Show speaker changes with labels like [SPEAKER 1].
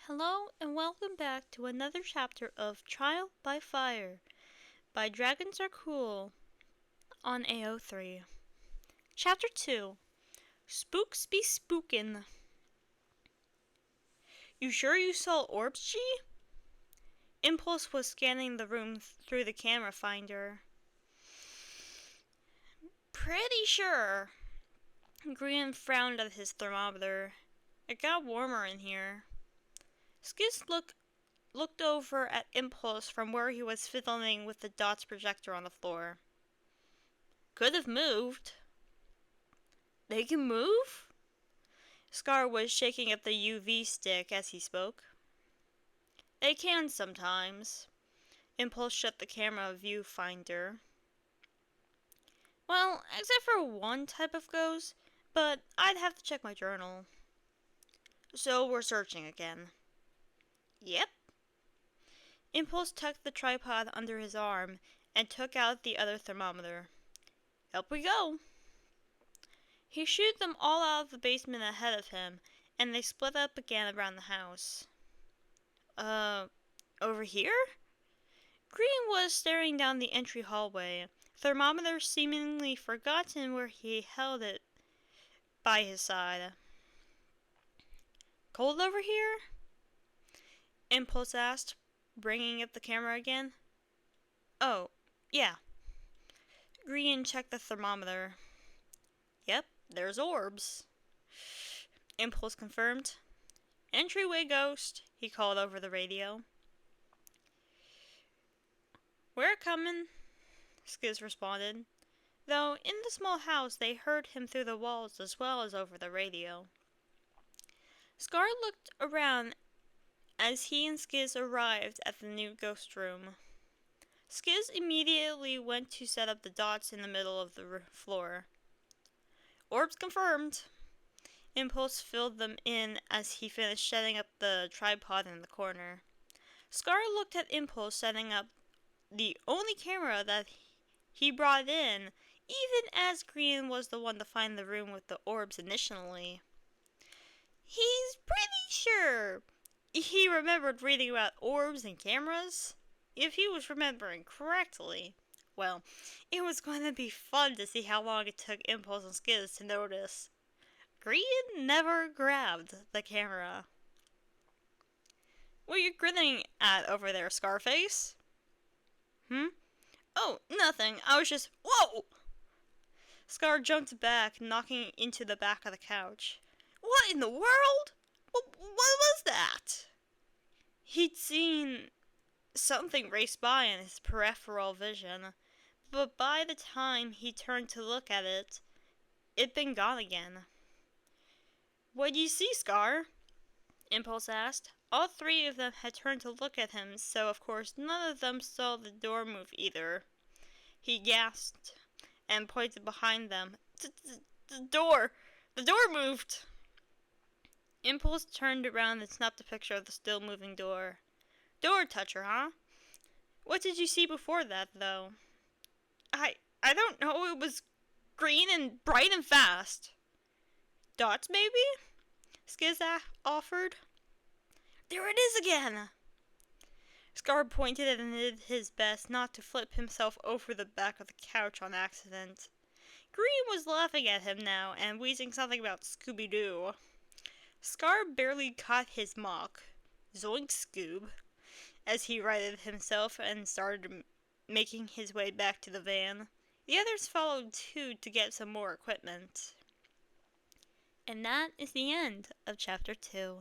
[SPEAKER 1] Hello and welcome back to another chapter of Trial by Fire by Dragons Are Cool on AO3. Chapter 2, Spooks Be Spookin'. You sure you saw orbs, G? Impulse was scanning the room through the camera finder. Pretty sure. Green frowned at his thermometer. It got warmer in here. Skiz looked over at Impulse from where he was fiddling with the dots projector on the floor. Could have moved. They can move? Scar was shaking at the UV stick as he spoke. They can sometimes. Impulse shut the camera viewfinder. Well, except for one type of ghost, but I'd have to check my journal. So we're searching again. Yep. Impulse tucked the tripod under his arm and took out the other thermometer. Up we go. He shooed them all out of the basement ahead of him, and they split up again around the house. Over here? Green was staring down the entry hallway, thermometer seemingly forgotten where he held it by his side. Cold over here? Impulse asked, bringing up the camera again. Oh, yeah. Green checked the thermometer. Yep, there's orbs. Impulse confirmed. Entryway ghost, he called over the radio. We're coming, Skiz responded, though in the small house they heard him through the walls as well as over the radio. Scar looked around as he and Skiz arrived at the new ghost room. Skiz immediately went to set up the dots in the middle of the floor. Orbs confirmed. Impulse filled them in as he finished setting up the tripod in the corner. Scar looked at Impulse setting up the only camera that he brought in, even as Green was the one to find the room with the orbs initially. He's pretty sure he remembered reading about orbs and cameras. If he was remembering correctly, well, it was going to be fun to see how long it took Impulse and Skiz to notice. Green never grabbed the camera. What are you grinning at over there, Scarface? Oh, nothing. I was just... Whoa! Scar jumped back, knocking into the back of the couch. What in the world? What was that? He'd seen something race by in his peripheral vision, but by the time he turned to look at it, it'd been gone again. What'd you see, Scar? Impulse asked. All three of them had turned to look at him, so of course none of them saw the door move either. He gasped and pointed behind them. The door! The door moved! Impulse turned around and snapped a picture of the still moving door. Door toucher, huh? What did you see before that, though? I don't know. It was green and bright and fast. Dots, maybe? Skiz offered. There it is again! Scar pointed and did his best not to flip himself over the back of the couch on accident. Green was laughing at him now and wheezing something about Scooby-Doo. Scar barely caught his mock. Zoink, Scoob, as he righted himself and started making his way back to the van. The others followed too to get some more equipment. And that is the end of Chapter 2.